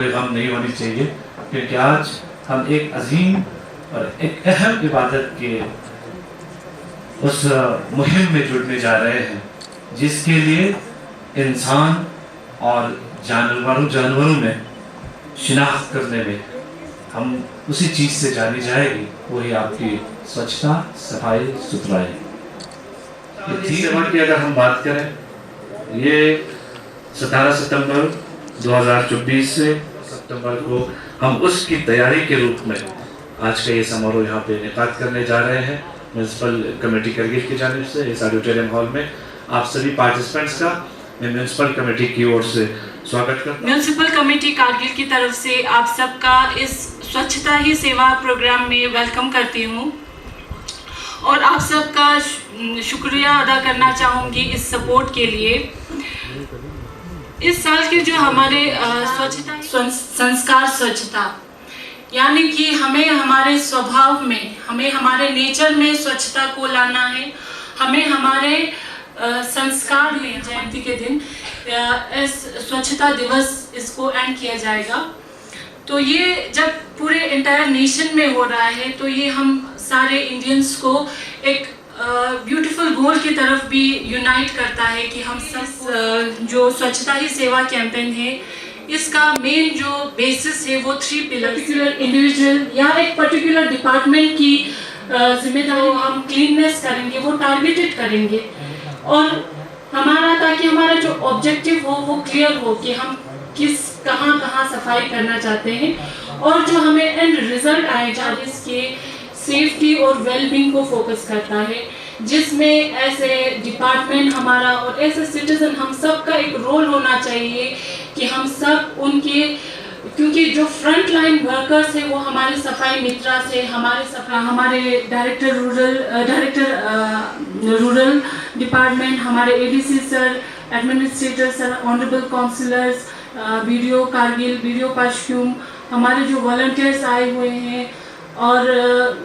गम नहीं होनी चाहिए, क्योंकि आज हम एक अजीम और एक अहम इबादत के उस मुहिम में जुड़ने जा रहे हैं, जिसके लिए इंसान और जानवरों में शिनाख्त करने में हम उसी चीज़ से जानी जाएगी, वही आपकी स्वच्छता, सफाई सुथराई। सेवा की अगर हम बात करें, ये 17 सितंबर 2024 से सितंबर को हम उसकी तैयारी के रूप में आज का ये समारोह यहाँ पे इनेकाद करने जा रहे हैं। म्यूनसिपल कमेटी करगिल की जानिब से इस ऑडिटोरियम हॉल में आप सभी पार्टिसिपेंट्स का मैं म्यूनसिपल कमेटी की ओर से स्वागत करता हूँ। म्यूनसिपल कमेटी कारगिल की तरफ से आप सबका इस स्वच्छता ही सेवा प्रोग्राम में वेलकम करती हूँ और आप सबका शुक्रिया अदा करना चाहूँगी इस सपोर्ट के लिए। इस साल के जो हमारे स्वच्छता संस्कार स्वच्छता, यानी कि हमें हमारे स्वभाव में, हमें हमारे नेचर में स्वच्छता को लाना है। हमें हमारे संस्कार में जयंती के दिन इस स्वच्छता दिवस इसको एंड किया जाएगा। तो ये जब पूरे इंटायर नेशन में हो रहा है, तो ये हम सारे इंडियंस को एक ब्यूटीफुल गोल की तरफ भी यूनाइट करता है कि हम सब जो स्वच्छता ही सेवा कैंपेन है, इसका मेन जो बेसिस है वो 3 पिलर, पर्टिकुलर इंडिविजुअल या एक पर्टिकुलर डिपार्टमेंट की जिम्मेदारी हम क्लीननेस करेंगे, वो टारगेटेड करेंगे और हमारा, ताकि हमारा जो ऑब्जेक्टिव हो वो क्लियर हो कि हम कहाँ सफाई करना चाहते हैं और जो हमें एंड रिजल्ट आएगा जिसके सेफ्टी और वेलबींग को फोकस करता है, जिसमें ऐसे डिपार्टमेंट हमारा और ऐसे सिटीजन हम सब का एक रोल होना चाहिए कि हम सब उनके, क्योंकि जो फ्रंट लाइन वर्कर्स है वो हमारे सफाई मित्रा से, हमारे डायरेक्टर रूरल डिपार्टमेंट, हमारे ADC sir, administrator sir, honourable councillors, BDO Kargil, BDO पश्चिम, हमारे जो वॉलंटियर्स आए हुए हैं और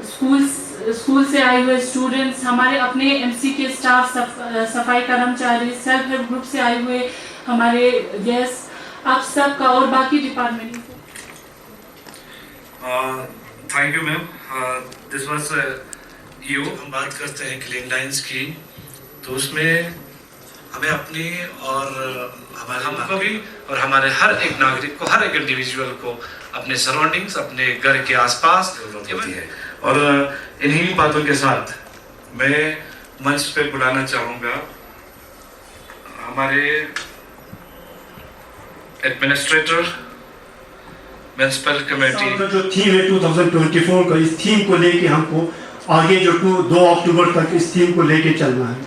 स्कूल से आए हुए स्टूडेंट्स, हमारे अपने एमसी के स्टाफ, सफाई कर्मचारी, सेल्फ हेल्प ग्रुप से आए हुए हमारे गेस्ट, आप सब का और बाकी department. Thank you ma'am. This was you. हम बात करते हैं क्लीन लाइंस की, तो उसमें हमें अपनी और हमारे हमको भी और हमारे हर एक नागरिक को, हर एक इंडिविजुअल को अपने सराउंडिंग्स, अपने घर के आसपास होती है। और इन्हीं बातों के साथ मैं मंच पे बुलाना चाहूँगा हमारे एडमिनिस्ट्रेटर म्यूनसिपल कमेटी। जो थीम है 2024 का, इस थीम को लेके हमको आगे जो 2 अक्टूबर तक इस थीम को लेके चलना है।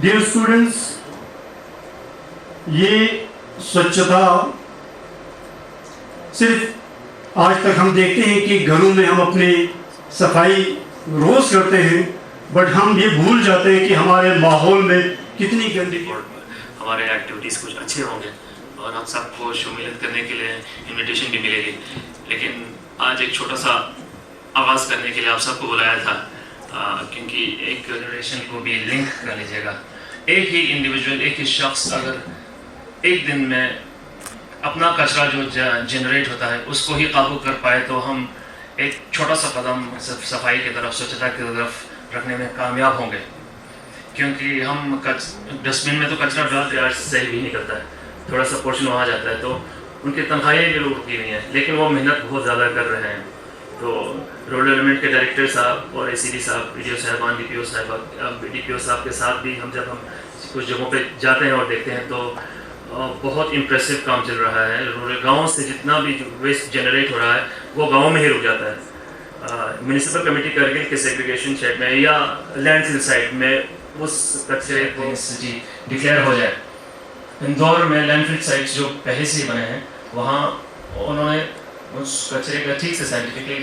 डियर स्टूडेंट्स, ये स्वच्छता सिर्फ आज तक हम देखते हैं कि घरों में हम अपने सफाई रोज करते हैं, बट हम ये भूल जाते हैं कि हमारे माहौल में कितनी गंदगी। हमारे एक्टिविटीज़ कुछ अच्छे होंगे और हम सबको शामिल करने के लिए इनविटेशन भी मिलेगी। लेकिन आज एक छोटा सा आवाज़ करने के लिए आप सबको बुलाया था, क्योंकि एक जनरेशन को भी लिंक कर लीजिएगा। एक ही इंडिविजुअल, एक ही शख्स अगर एक दिन में अपना कचरा जो जनरेट होता है उसको ही काबू कर पाए, तो हम एक छोटा सा कदम सफाई की तरफ, स्वच्छता की तरफ रखने में कामयाब होंगे। क्योंकि हम डस्टबिन में तो कचरा डालते हैं, सही भी नहीं करता है, थोड़ा सा पोर्शन वहाँ जाता है, तो उनकी तनख्वाहियाँ भी लोग रुकी नहीं है, लेकिन वो मेहनत बहुत ज़्यादा कर रहे हैं। तो रूरल डेवलपमेंट के डायरेक्टर साहब और एसीडी साहब, वीडियो साहबान, डीपीओ साहब के साथ भी जब हम कुछ जगहों पे जाते हैं और देखते हैं, तो बहुत इम्प्रेसिव काम चल रहा है। रूरल गाँव से जितना भी वेस्ट जनरेट हो रहा है वो गाँव में ही रुक जाता है। म्यूनिसिपल कमेटी कारगिल के सेग्रीगेशन शेड में या लैंडफिल साइट में उस कचरे को डिक्लेयर हो जाए। इंदौर में लैंडफिल साइट्स जो पहले से ही बने हैं, वहाँ उन्होंने उस कचरे का ठीक से साइंटिफिकली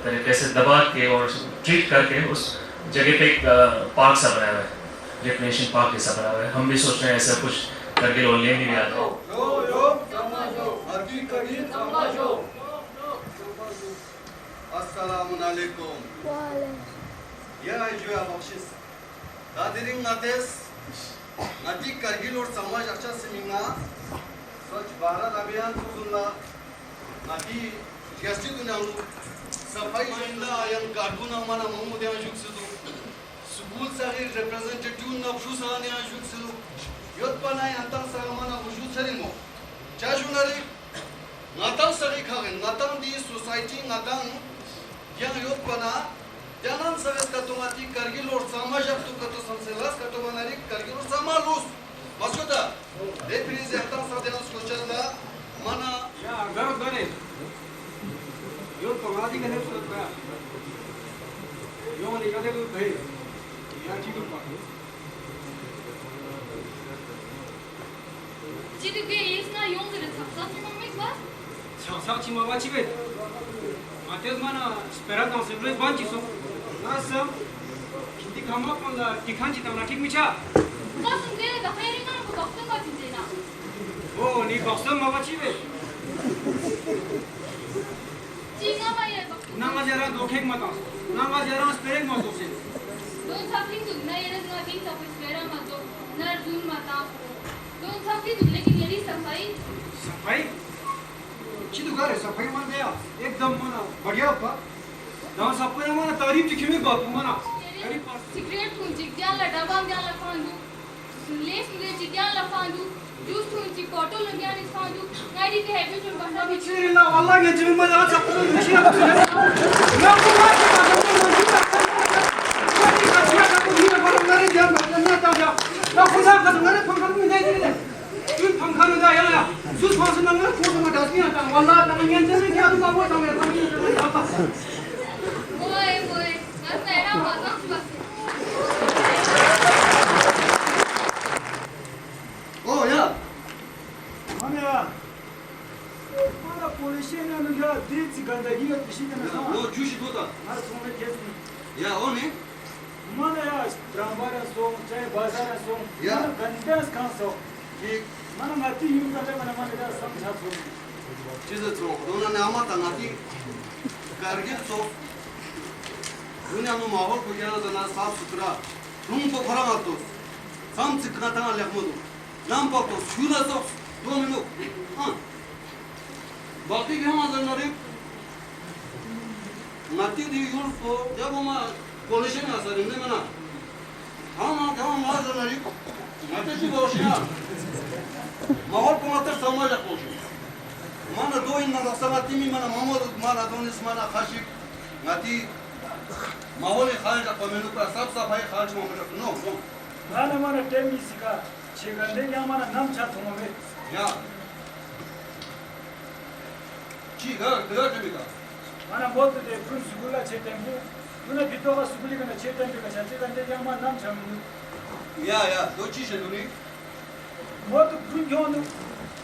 तरीके से दबा के और ट्रीट करके उस जगह पे एक पार्क सा बनाया हुआ है, रिक्रिएशन पार्क जैसा बनाया हुआ है। हम भी सोच रहे हैं ऐसा कुछ करके और लेने भी आता है। Assalamualaikum. Ya ajuya bakshish. Hadirin nates, nati Kargil और समाज अच्छा से मिंगा स्वच्छ भारत अभियान सुनला नाकी गेस्टी दुनियालो सफाई जिंदा आयन गाडूना मना ममुद्या जुक्सुदु स्कूल सारी रिप्रेजेंटेटिव ना फुसाने जुक्सुदु योत्पनाय अंतर सामना वजुसरिमो चाजुनारी नातां सरी खागन नातां दी सोसाइटी नातां yang योत्पना jangan sangat katumati kargil और समाज अब तो कतो संसेलास कतुमानारी kargil और समालुस मास्कोटा representan sadena skochanda mana ya garot gane yo tomati gane sota yo ni gade lu bhai ya ठीक है 지금 예스나 용들은 작사팀만 맥바? 작사팀만 집에 아테스마나 스페라당 세블레 반치소 나서 kinti kama panda tikanji tamna ठीक मिचा 무슨 내가 회리나는 거 걱정 같은데나. ओ नी बक्सम मावा 집에 지가마야 거. नांगा जरा दोखेक मता नांगा जरा स्पेरेक मत से 넌 잡힌 둥 나이는 나긴 잡힌 스페라 맞도 날 둥 맞다. 넌 잡힌 둥 लेकिन यदि सफाई सफाई चिदु करे सफाई मन दया एकदम मना बढ़िया पा ना सफाई मना तारीफ दिखिमे बाप मना सिगरेट कुन जिग्याला डबाम जाला फांदू लेस ने जिग्याला फांदू जूस कुन जि कोटो लग्यानी फांदू नाइडी ते हैबिट कुन बंदा भी चिरिला वाला के जिम में जा सकते हैं मिशिया ना को बात ना खुदा का तुम्हारे पंखा में नहीं दे तुम पंखा में जाया या सुस फांस ना ना फोटो में डाल दिया था वाला तंगे ने क्या तू बाबू तंगे तंगे ओए ओए मैं तेरा मजाक बस oh ya 아니야. 마나 폴리시는 게 드리츠 간다기가 뜻이잖아. no juicy toda 말 손에 계속. ya one 마나야 트람바라 송, 차이 바자라 송. 야. 간다스 칸소. ki 마나 마티 유가데 마나 마나 삼차소. chiza tro dona ne amata nati kargil so दुनिया में माहौल को क्या ना साफ सुथरा रूम को भरा मत दो साम चिकना तना लेख मत दो नाम पर तो छुला तो 2 मिनट हां बाकी के हम नरे नाती दी यूर को जब हम पोलिशन असर ने मना हम नरे नाते जी बोशिया माहौल को मत समझ को माना दो इन ना समाती में माना मोहम्मद माना दोनिस माना खाशिक नाती माहौल खान का कमेनु का सब सफाई खान में नो 마나 마나 템미스가 제가 내가 마나 남차 통하면 या जी घर जमीका 마나 모두 데 프린 스쿨라 제템부 누나 비토가 스쿨이 가나 제템부가 자체가 내가 마나 남차 या दो चीज है दोनी 모두 프린 교는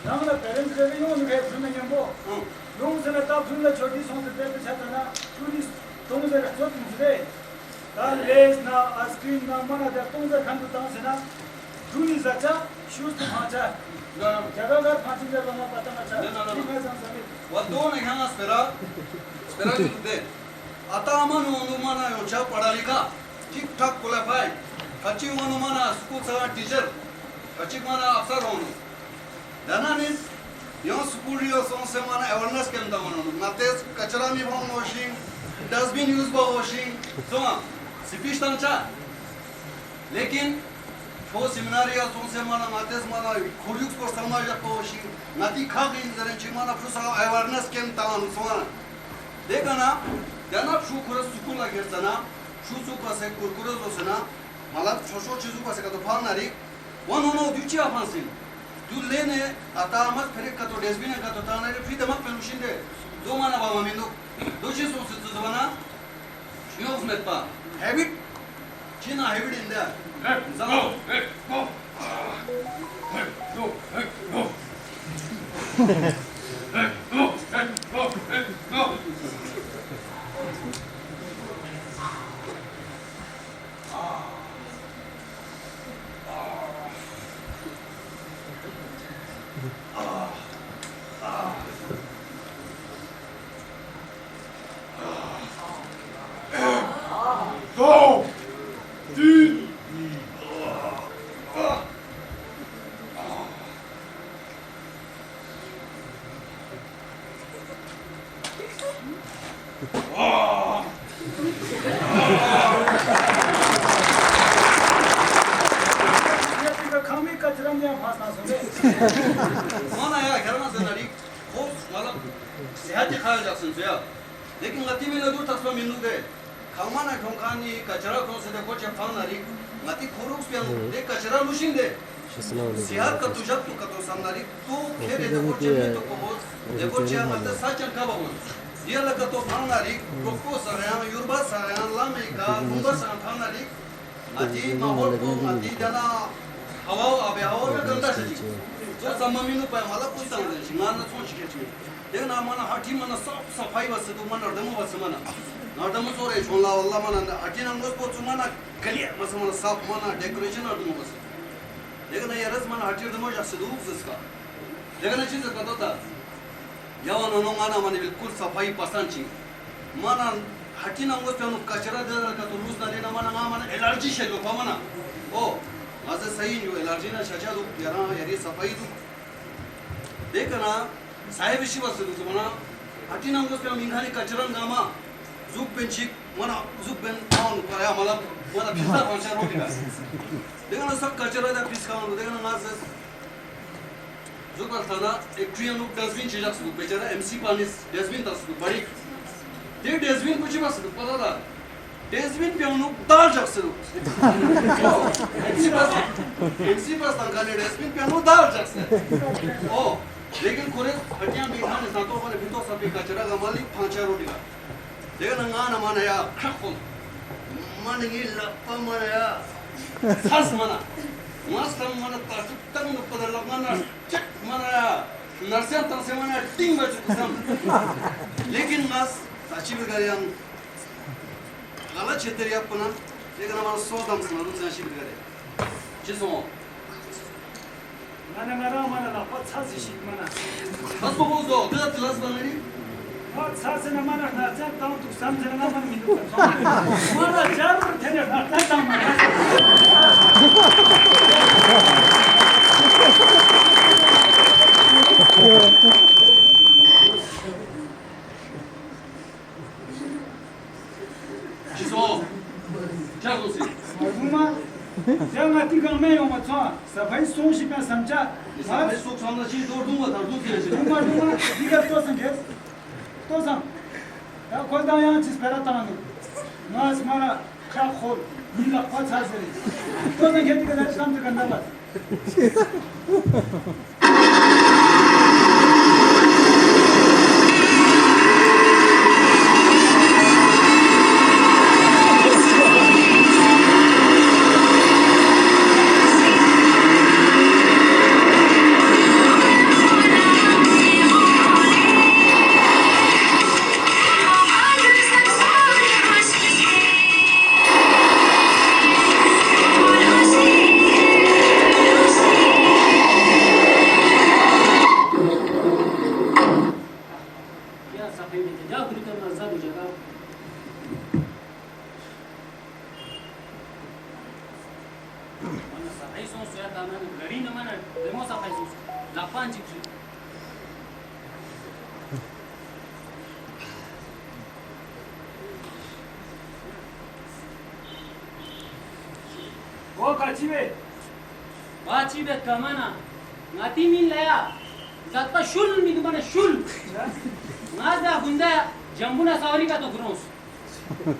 나무나 페렌트가 요는 게 프린면 뭐 용선에 다 프린다 저기 손들 때 찾아나 프린 동네가 좀 그래 달레스나 아스크림나 마나다 동자 간도 당세나 둘이 자자 슈스 하자 जगह फांसी जगह में पता ना चला ठीक है संसारी वो दो नहीं है स्पेरा दे आता अमन अनुमाना योचा पढ़ा लिखा ठीक ठाक क्वालिफाई कच्ची अनुमाना स्कूल सा टीचर कच्ची माना अफसर होनो दाना ने यो स्कूल यो सोन से माना अवेयरनेस के अंदर होनो नाते कचरा में भाव वॉशिंग डस्टबिन यूज बा वॉशिंग तो सिपिश तंचा लेकिन वो सेमिनारिया सोन से माना नातेस माना खुरियुक्स पर समाज को वॉशिंग नाती खाग इन जरे चिमाना फुसा अवेयरनेस के अंदर सोना देखा ना जाना शू खुरस स्कूल लगे सना शू सु पासे कुरकुरे दोसना मला छोटो चीजों पासे का तो फान नारी वन होनो दुची आफांसिन दु लेने आता मत फिर का तो डस्टबिन का तो ताने फ्री दमक पेलुशिन दे दो माना बाबा मिनो दो चीज सोच जबाना शियोस में पा हैबिट चीना हैबिट इन दैट जाओ खामी कचरा में फांसना सुने माना या घरमा से नड़ी खूब मतलब सेहत खाया जा सुन या लेकिन गति में लदू तस्मा मिनू दे खामाना ठोंकानी कचरा को से देखो चे फान नड़ी गति खोरुक्स पे दे कचरा लुशिन दे सेहत का तुझा तू का तो सामनारी तू खेरे देखो चे तो को देखो चे मतलब साचन का बाबू ये लगा तो फान नड़ी रोको सराया युरबा सराया लामे का मुंबा सा फान नड़ी अति माहौल को अति जना हवा अबे हवा में गंदा से जो सममिनु पे मला पूछता हूं शिंगाना सोच के छी देखना मना हठी मना साफ सफाई बस तो मना दमो बस मना नडमो सोरे छोला वल्ला मना हठी नंगोस पोच मना कलिया बस मना साफ मना डेकोरेशन अडमो बस देखना ये रस मना हठी दमो जासे दूर इसका देखना चीज का तो यावन नो मना मने बिल्कुल सफाई पसंद छी मना हठी नंगोस पे कचरा दे का तो लूज ना देना मना एलर्जी से लो मना ओ आज सही जो एलर्जी ना छचा दो यारा यारी सफाई दो देखना साहेब शिवा से दो मना हटी नंगोस पे मिंगानी कचरन गामा जुक बेंचिक मना जुक बेन ऑन कराया मला फिसा पंचर हो गया देखना सब कचरा दा पिस काउंट देखना आज जुक थाना एक ट्रियन लुक डस्टबिन चीजा से बेचारा एमसी पानिस डस्टबिन तस बड़ी ते डस्टबिन कुछ बस पता था डस्टबिन पे उन दाल जक्से एमसी पास तंगाने डस्टबिन पे उन दाल जक्से ओ लेकिन कोरे हटिया बिना ने सातो वाले भितो सब कचरा गमाली पांचा रोटी का देखना ना माने या खखो मन ये लप्पा माने या सास मना मस्त मन तातु तंग न पदल मना चक मना नरसिया तसे मना टिंग बच सम लेकिन मस साची बिगारियां गलत क्षेत्र या पुनः लेकिन हमारा सोदम सुना से साची बिगारे जिसो मैंने मेरा माना ना पचास शीट मना बस बोझो दे क्लास बनरी पचास ने मना ना चल ताऊ तू समझ ना मन मिलू माना जरूर थे ना ता मना जिसो क्या कोसी मालूमा जब मती गमे हो मत सफाई सोच पे समझा सारे सुख सामना चीज दो दूंगा था दूसरे से दूंगा दिगर तो संगे तो सम या खोल दा यहाँ चीज पहला तांगो नास मारा क्या खोल नीला पचास से तो संगे दिगर काम से करना बस Bacibe kamana ngati min laya zatpa shul mi dumana shul ngaza gunda jambuna sawari ka to grons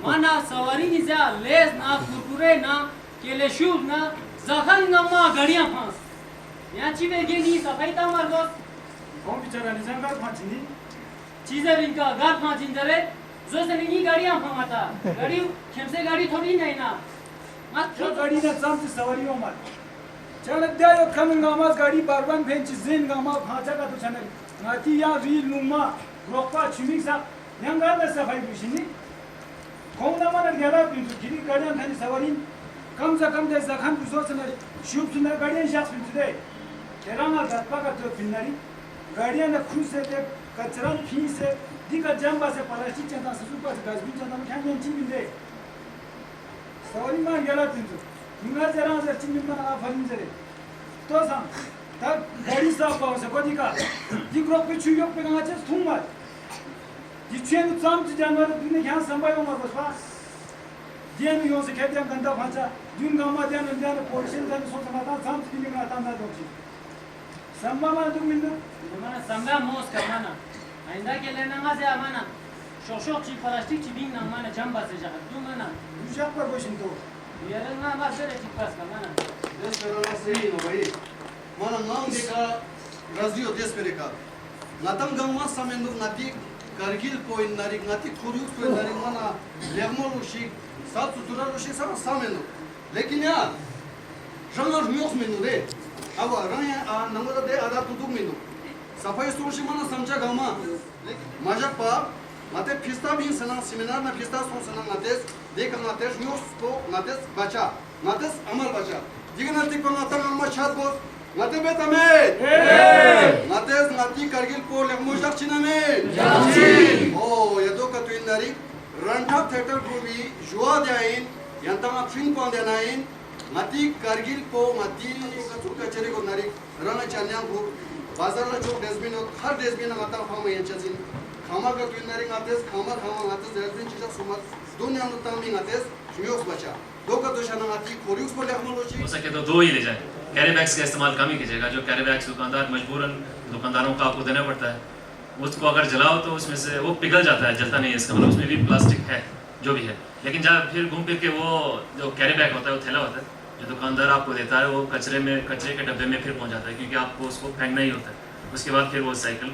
mana sawari ni za les na kurkure na kele shul na zakhan na ma gadiyan phans ya chibe ge ni safai ta mar gos कौन बेचारा निजाम का फांसी चीजें इनका घर फांसी जरे जो से नहीं गाड़ियां फांगता गाड़ी खेमसे गाड़ी थोड़ी नहीं ना मत जो गाड़ी ने सामने सवारी हो मत चल दिया यो कमिंग आमाज गाड़ी बारबान फेंच जिन गामा फांचा का तो चैनल नाती या रील नुमा रोपा छिमिक सा यंगा में सफाई बुशिनी कौन ना मन गेला पिंजु गिरी गाड़ियां थानी सवारी कम से कम दे जखान बुसो से शुभ सुंदर गाड़ियां शास पिंजु दे तेराना दत्पा का तो पिन्नरी गाड़ियां ने खुद से ते कचरा फी से दिका जंबा से प्लास्टिक चंदा से सुपर से डस्टबिन चंदा में खाने ची बिंदे सवारी मान गेला पिंजु निंगा जरा से चिंबिन में आ फलिन जरे तो सम तक गाड़ी साफ पाव से कोदी का दिग्रो पे छुयो पे गाचे थुम मत जिच्छेन उत्साम च जानवर दुने ख्यान संभाय उमर बसवा जेन यो से खेते गंदा भांचा जुन गामा ध्यान पोर्शन ध्यान सोचना था साम की निगरा तांदा दोची संभामा तुम मिंदो mana samba mos kamana ainda ke lena ngaze amana shoshok chi plastic chi bin na mana jamba se jahat tu mana Yuşak par boşun to yere nga ma sere chi pas kamana Desperana sei no bhai. Mana naam deka razio despereka. Natam gamma samendo nati Kargil point nari nati Kuryuk point nari mana lemol ushi sat tutura ushi sama samendo. Lekin ya jangar miyos mendo de. Aba ranya namada de ada tutuk mendo. Safai soshi mana samcha gamma. Majak pa nate pista bin sana seminar na pista son sana nates deka nates miyos to nates bacha. Nates amal bacha. Digna tik pa natam amma chat bos. Nate betame. Nates nati Kargil po legmojak chiname. Jachi. Oh yedo ka tuin nari Ranta theater movie jua dain yantama fin pon denain nati Kargil po nati kachuk kacheri ko nari rana chanyam ko bazar la chok desbin har desbin mata khama yanchazin khama ka tuin nari nates khama nates desbin chija sumat dunya no tami nates shmiyos bacha दो का दोषाना आती कोरियस को technology हो सके तो 2 ही ले जाए carry bags का इस्तेमाल कम ही कीजिएगा जो कैरी बैग्स दुकानदार मजबूरन दुकानदारों को आपको देना पड़ता है उसको अगर जलाओ तो उसमें से वो पिघल जाता है जलता नहीं है इसका मतलब उसमें भी प्लास्टिक है जो भी है लेकिन जब फिर घूम फिर के वो जो कैरी बैग होता है वो थैला होता है जो दुकानदार आपको देता है वो कचरे के डब्बे में फिर पहुंच जाता है क्योंकि आपको उसको फेंकना ही होता है उसके बाद फिर वो साइकिल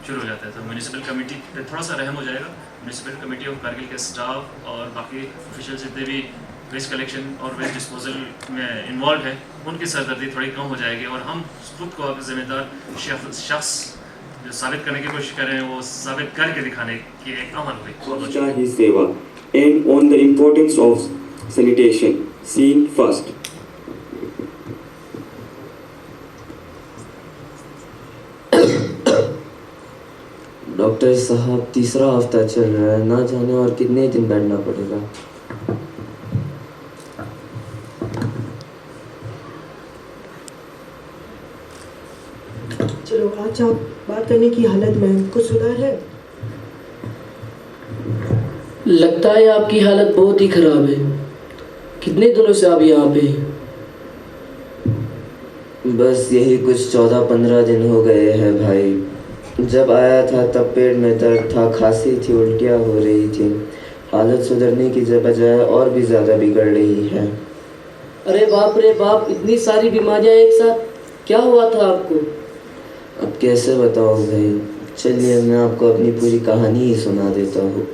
शुरू हो जाता है तो म्यूनिसिपल कमेटी पे थोड़ा सा रहम हो जाएगा म्यूनिसिपल कमेटी ऑफ कारगिल के स्टाफ और बाकी ऑफिशियल जितने भी वेस्ट कलेक्शन और वेस्ट डिस्पोजल में इन्वॉल्व है उनकी सरदर्दी थोड़ी कम हो जाएगी और हम खुद को अब जिम्मेदार शख्स जो साबित करने की कोशिश कर रहे हैं वो साबित करके दिखाने की एक अमल हुई Swachhta Hi Seva and on the importance of sanitation. Scene first. Doctor साहब तीसरा हफ्ता चल रहा है ना जाने और कितने दिन बैठना पड़ेगा चलो आज आप बात करने की हालत में कुछ सुधार है लगता है आपकी हालत बहुत ही खराब है कितने दिनों से आप यहाँ पे बस यही कुछ 14-15 दिन हो गए हैं भाई जब आया था तब पेट में दर्द था खांसी थी उल्टियाँ हो रही थी हालत सुधरने की बजाय और भी ज़्यादा बिगड़ रही है अरे बाप इतनी सारी बीमारियाँ एक साथ क्या हुआ था आपको अब कैसे बताऊँ भाई चलिए मैं आपको अपनी पूरी कहानी ही सुना देता हूँ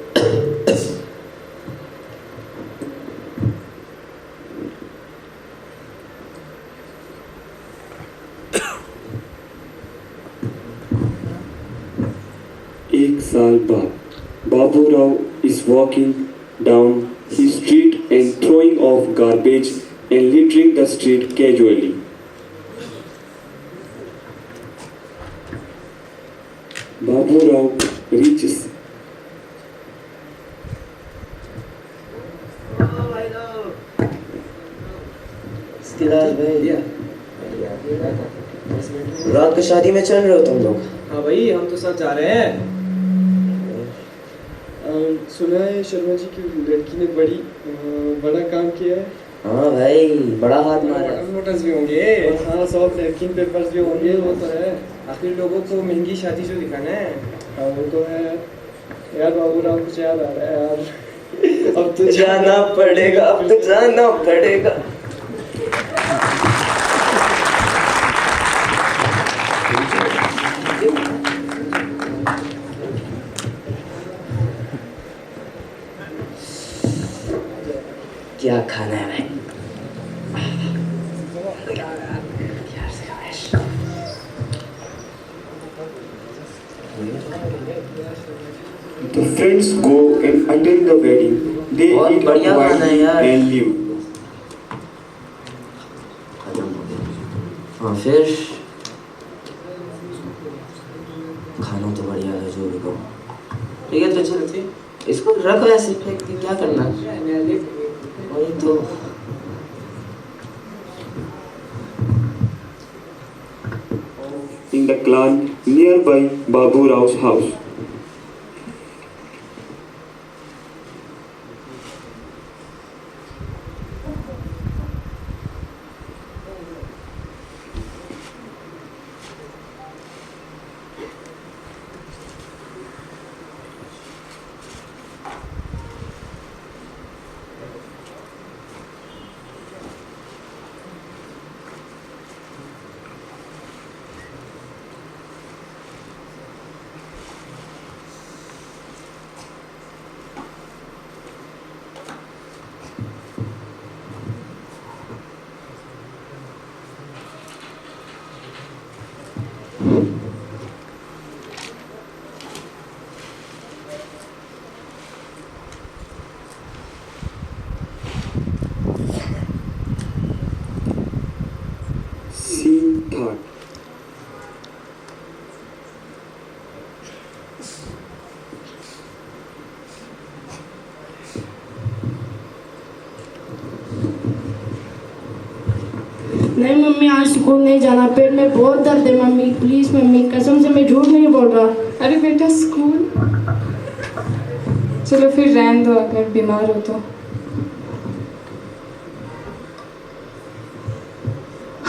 एक साल बाद Babu Rao is walking down his street and throwing off garbage and littering the street casually. Babu Rao reaches रात को शादी में चल रहे हो तुम लोग हाँ भाई हम तो साथ जा रहे हैं सुना है शर्मा जी की लड़की ने बड़ा काम किया है हाँ भाई बड़ा हाथ मारा नोटिस भी होंगे हाँ 100 नैपकिन पेपर्स भी होंगे वो तो है आखिर लोगों को महंगी शादी जो दिखाना है हाँ वो तो है यार बाबू राव कुछ याद आ रहा है यार अब तो जाना पड़ेगा क्या खाना है भाई the friends go and attend the wedding. They eat a wine and leave. हाँ फिर खाना तो बढ़िया है जो भी कहो ठीक है तो चलते इसको रखो ऐसे फेंक के क्या करना वही तो In the clan nearby Babu Rao's house. आज स्कूल नहीं जाना, पेट में बहुत दर्द है मम्मी, प्लीज़ मम्मी, कसम से मैं झूठ नहीं बोल रहा। अरे बेटा स्कूल, चलो फिर रहने दो अगर बीमार हो तो।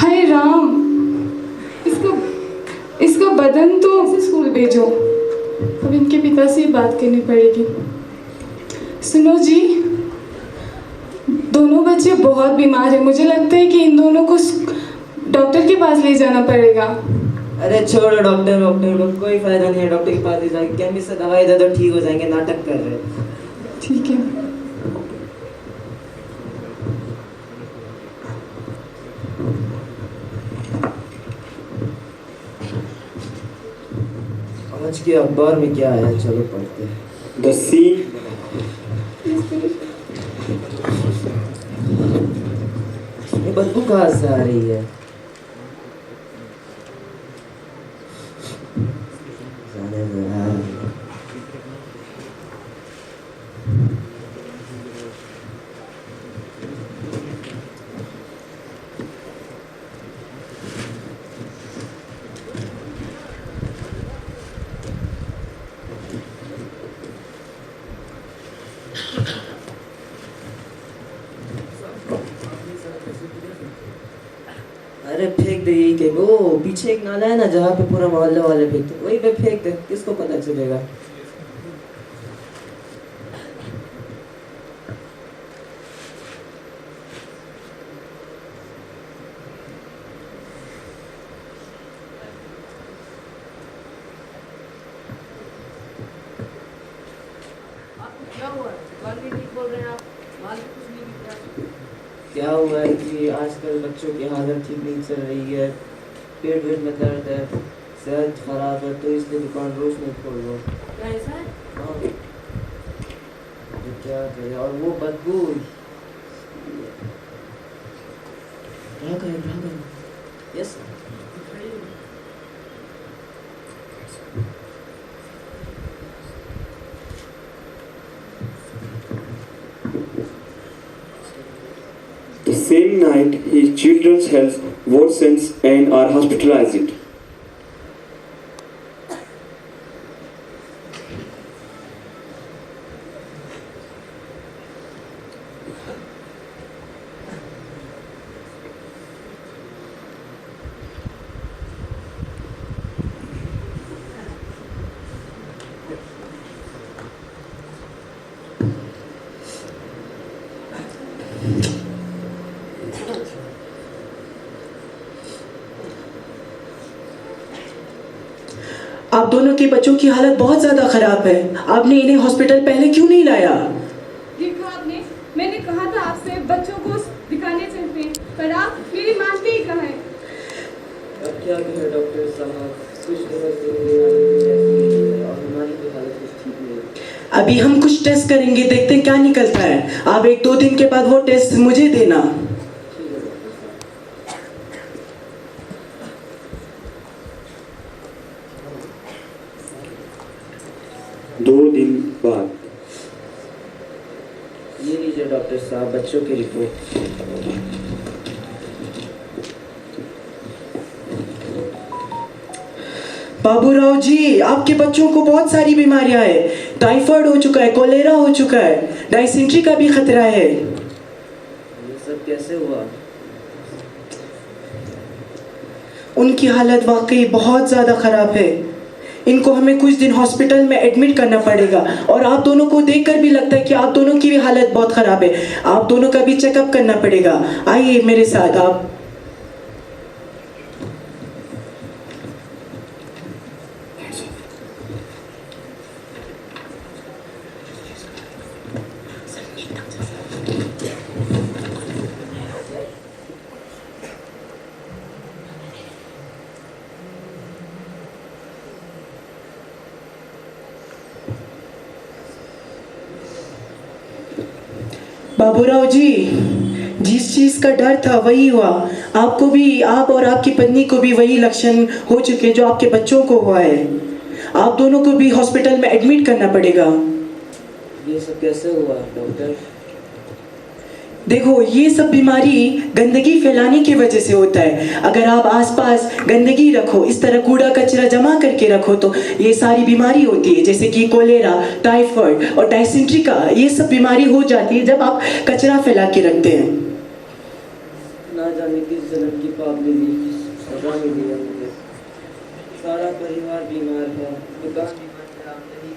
हाय राम, इसका बदन तो स्कूल भेजो। अब इनके पिता से बात करनी पड़ेगी। सुनो जी, दोनों बच्चे बहुत बीमार हैं, मुझे लगता है कि इन दोनों को डॉक्टर के पास ले जाना पड़ेगा। अरे छोड़ो डॉक्टर को कोई फायदा नहीं है, डॉक्टर के पास ले जाके केमिस्ट से दवाई दे दो, ठीक हो जाएंगे, नाटक कर रहे हैं। ठीक है। आज के अखबार में क्या आया, चलो पढ़ते हैं। The scene बदबू कहाँ से आ रही है? जाने दो यार। अरे फेंक दे यही के वो पीछे एक नाला है ना जहाँ पे पूरा मोहल्ले वाले फेंकते, वही पे फेंक दे, किसको पता चलेगा। क्या हुआ? बाल भी नहीं बोल रहे हैं आप, बाल कुछ नहीं दिख रहा। क्या हुआ है कि आजकल बच्चों की हालत ठीक नहीं चल रही है, पेट वेट में दर्द है, सेहत खराब है, तो इसलिए दुकान रोज नहीं खोल लो। ऐसा है? हाँ, तो क्या करे, और वो बदबू yes The same night, his children's health worsens and are hospitalized. आप दोनों के बच्चों की हालत बहुत ज़्यादा ख़राब है, आपने इन्हें हॉस्पिटल पहले क्यों नहीं लाया? देखा आपने, मैंने कहा था आपसे बच्चों को दिखाने चलते हैं, पर आप मेरी मानते ही कहाँ हैं? अब क्या कहें डॉक्टर साहब, कुछ दिनों से मेरी हालत ऐसी है और हमारी भी हालत कुछ ठीक नहीं है। अभी हम कुछ टेस्ट करेंगे, देखते हैं क्या निकलता है। आप 1-2 दिन के बाद वो टेस्ट मुझे देना। 2 दिन बाद। ये लीजिए डॉक्टर साहब बच्चों की रिपोर्ट। बाबूराव जी, आपके बच्चों को बहुत सारी बीमारियां हैं, टाइफाइड हो चुका है, कोलेरा हो चुका है, डायसेंट्री का भी खतरा है। ये सब कैसे हुआ? उनकी हालत वाकई बहुत ज़्यादा ख़राब है, इनको हमें कुछ दिन हॉस्पिटल में एडमिट करना पड़ेगा। और आप दोनों को देखकर भी लगता है कि आप दोनों की भी हालत बहुत ख़राब है, आप दोनों का भी चेकअप करना पड़ेगा। आइए मेरे साथ आप। बाबूराव जी, जिस चीज़ का डर था वही हुआ, आपको भी, आप और आपकी पत्नी को भी वही लक्षण हो चुके जो आपके बच्चों को हुआ है। आप दोनों को भी हॉस्पिटल में एडमिट करना पड़ेगा। ये सब कैसे हुआ डॉक्टर? देखो, ये सब बीमारी गंदगी फैलाने की वजह से होता है। अगर आप आसपास गंदगी रखो, इस तरह कूड़ा कचरा जमा करके रखो, तो ये सारी बीमारी होती है, जैसे कि कोलेरा, टाइफाइड और डायसेंट्री का, ये सब बीमारी हो जाती है जब आप कचरा फैला के रखते हैं। ना जाने किस जन्म की पाप मिली, सजा मिली है मुझे। सारा परिवार बीमार है, दुकान भी बंद है, आमदनी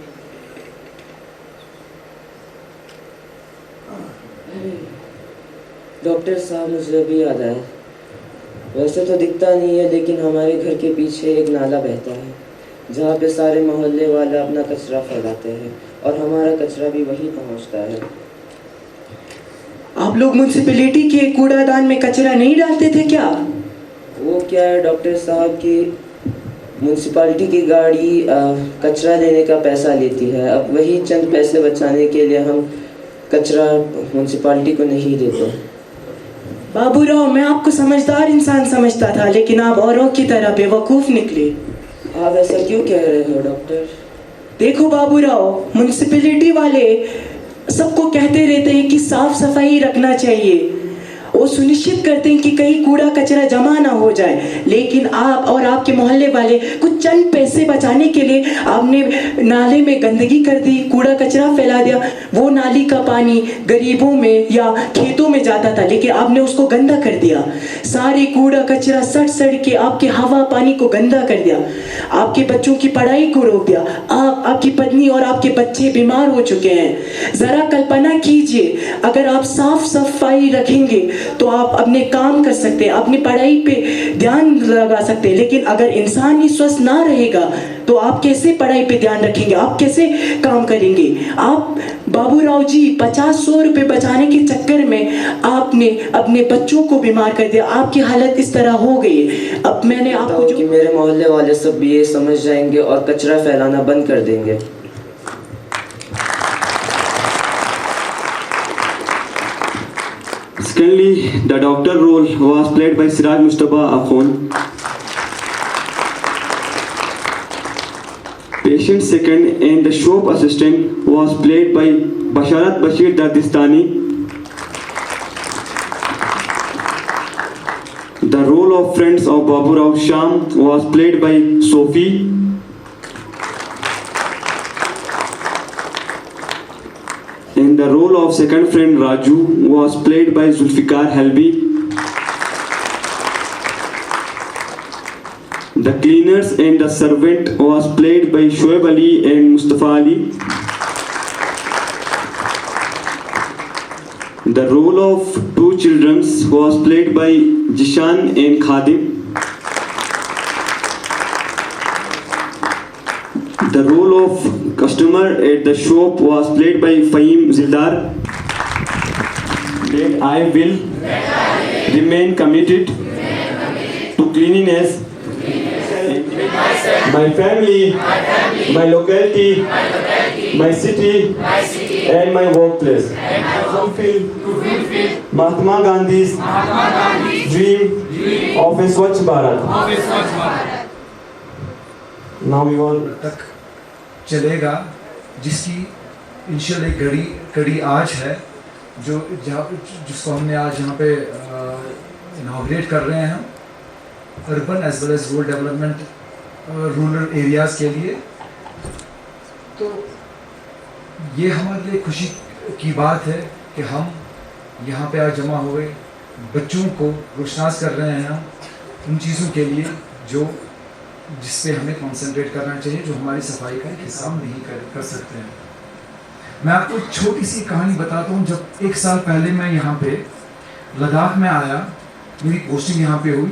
नहीं। डॉक्टर साहब, मुझे अभी याद आया, वैसे तो दिखता नहीं है, लेकिन हमारे घर के पीछे एक नाला बहता है जहाँ पे सारे मोहल्ले वाले अपना कचरा फैलाते हैं और हमारा कचरा भी वहीं पहुँचता है। आप लोग म्युनिसिपैलिटी के कूड़ादान में कचरा नहीं डालते थे क्या? वो क्या है डॉक्टर साहब की म्युनिसिपैलिटी की गाड़ी कचरा लेने का पैसा लेती है। अब वही चंद पैसे बचाने के लिए हम कचरा म्युनिसिपैलिटी को नहीं देते। बाबूराव, मैं आपको समझदार इंसान समझता था, लेकिन आप औरों की तरह बेवकूफ़ निकले। आप ऐसा क्यों कह रहे हो डॉक्टर? देखो बाबूराव, म्युनिसिपैलिटी वाले सबको कहते रहते हैं कि साफ सफाई रखना चाहिए, वो सुनिश्चित करते हैं कि कहीं कूड़ा कचरा जमा ना हो जाए, लेकिन आप और आपके मोहल्ले वाले कुछ चंद पैसे बचाने के लिए आपने नाले में गंदगी कर दी, कूड़ा कचरा फैला दिया। वो नाली का पानी गरीबों में या खेतों में जाता था, लेकिन आपने उसको गंदा कर दिया। सारे कूड़ा कचरा सड़ सड़ के आपके हवा पानी को गंदा कर दिया, आपके बच्चों की पढ़ाई को रोक दिया। आपकी पत्नी और आपके बच्चे बीमार हो चुके हैं। ज़रा कल्पना कीजिए, अगर आप साफ सफाई रखेंगे तो आप अपने काम कर सकते हैं, अपनी पढ़ाई पे ध्यान लगा सकते हैं, लेकिन अगर इंसान ही स्वस्थ ना रहेगा तो आप कैसे पढ़ाई पे ध्यान रखेंगे, आप कैसे काम करेंगे? आप बाबूराव जी 50-100 रुपए बचाने के चक्कर में आपने अपने बच्चों को बीमार कर दिया, आपकी हालत इस तरह हो गई। अब मैंने आपको कि मेरे मोहल्ले वाले सब भी ये समझ जाएंगे और कचरा फैलाना बंद कर देंगे। Secondly, the doctor role was played by Siraj Mustafa Akhon. Patient second and the shop assistant was played by Basharat Bashir Dardistani. The role of friends of Babu Rao Sham was played by Sophie. And the role of second friend Raju was played by Zulfikar Helbi. The cleaners and the servant was played by Shoaib Ali and Mustafa Ali. The role of two children was played by Jishan and Khadim. The role of customer at the shop was played by Fahim Zildar. That I will remain committed to cleanliness, my family, my locality, my city, and my workplace. Fulfill Mahatma Gandhi's dream of a Swachh Bharat. Now we will चलेगा, जिसकी इंशाल्लाह एक कड़ी आज है, जो जिसको हमने आज यहाँ पे इनॉग्रेट कर रहे हैं, urban as well as rural development, rural areas के लिए। तो ये हमारे लिए खुशी की बात है कि हम यहाँ पे आज जमा हुए, बच्चों को रोशनास कर रहे हैं हम उन चीज़ों के लिए जिस पे हमें कंसंट्रेट करना चाहिए, जो हमारी सफाई का एक हिस्सा हम नहीं कर सकते हैं। मैं आपको छोटी सी कहानी बताता हूँ। जब 1 साल पहले मैं यहाँ पे लद्दाख में आया, मेरी पोस्टिंग यहाँ पे हुई,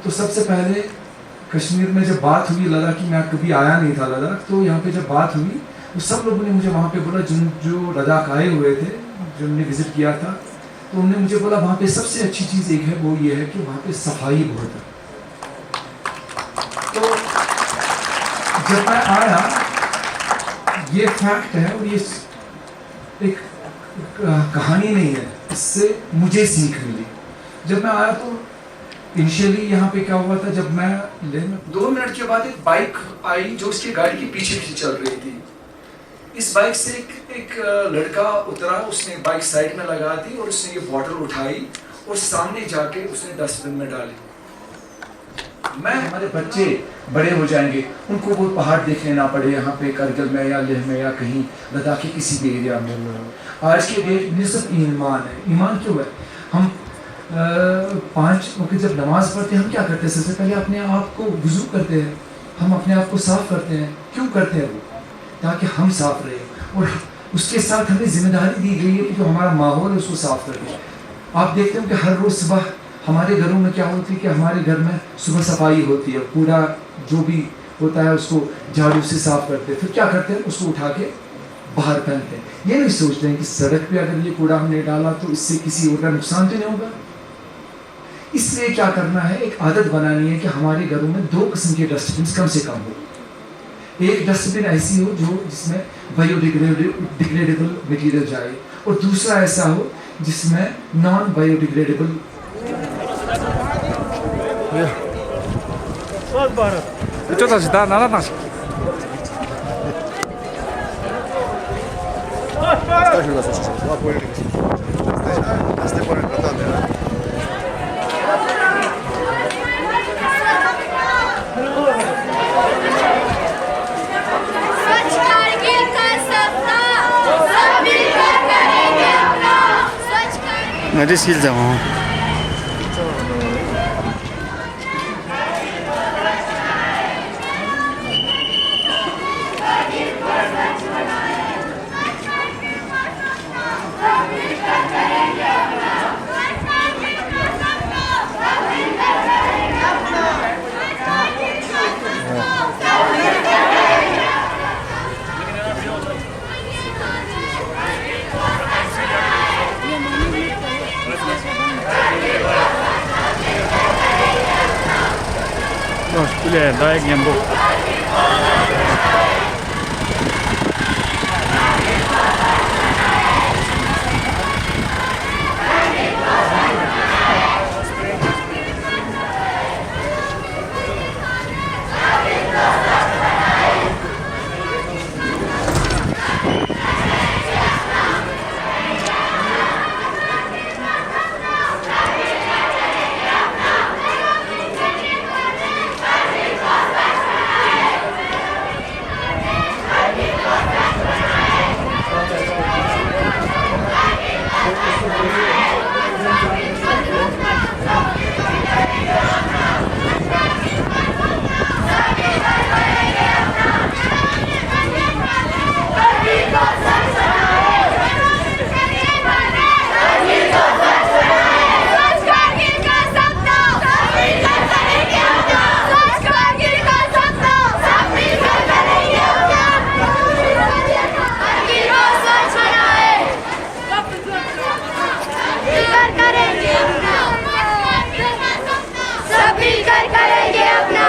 तो सबसे पहले कश्मीर में जब बात हुई लद्दाख की, मैं कभी आया नहीं था लद्दाख, तो यहाँ पे जब बात हुई तो सब लोगों ने मुझे वहाँ पे बोला, जो लद्दाख आए हुए थे, जिन्होंने विज़िट किया था, तो उन्होंने मुझे बोला वहाँ पे सबसे अच्छी चीज़ एक है, वो ये है कि वहाँ पे सफाई बहुत है। तो जब मैं आया, ये फैक्ट है और ये एक कहानी नहीं है, इससे मुझे सीख मिली। जब मैं आया तो इनिशियली यहाँ पे क्या हुआ था, जब मैं 2 मिनट के बाद एक बाइक आई जो उसकी गाड़ी के पीछे चल रही थी। इस बाइक से एक लड़का उतरा, उसने बाइक साइड में लगा दी और उसने ये बॉटल उठाई और सामने जाके उसने डस्टबिन में डाली। हमारे बच्चे बड़े हो जाएंगे, उनको वो पहाड़ देखने ना पड़े यहाँ पे करगिल में या लेह में या कहीं लद्दाख के किसी भी एरिया में। आज के डेट में सब ईमान है। ईमान क्यों है? हम 5 वक्त जब नमाज पढ़ते हैं हम क्या करते हैं? सबसे पहले अपने आप को वुज़ू करते हैं, हम अपने आप को साफ़ करते हैं। क्यों करते हैं वो? ताकि हम साफ़ रहें, और उसके साथ हमें जिम्मेदारी दी गई है कि जो हमारा माहौल है उसको साफ़ करें। आप देखते हो कि हर रोज़ सुबह हमारे घरों में क्या होती है कि हमारे घर में सुबह सफाई होती है, कूड़ा जो भी होता है उसको झाड़ू से साफ़ करते हैं। फिर क्या करते हैं? उसको उठा के बाहर फेंकते हैं। ये नहीं सोचते हैं कि सड़क पे अगर ये कूड़ा हमने डाला तो इससे किसी और का नुकसान तो नहीं होगा। इसलिए क्या करना है, एक आदत बनानी है कि हमारे घरों में 2 किस्म के डस्टबिन कम से कम हो। एक डस्टबिन ऐसी हो जो जिसमें बायोडिग्रेडेबल मटेरियल जाए, और दूसरा ऐसा हो जिसमें non biodegradable. Nanti skill sama. Boleh, naik nyambung. करेंगे अपना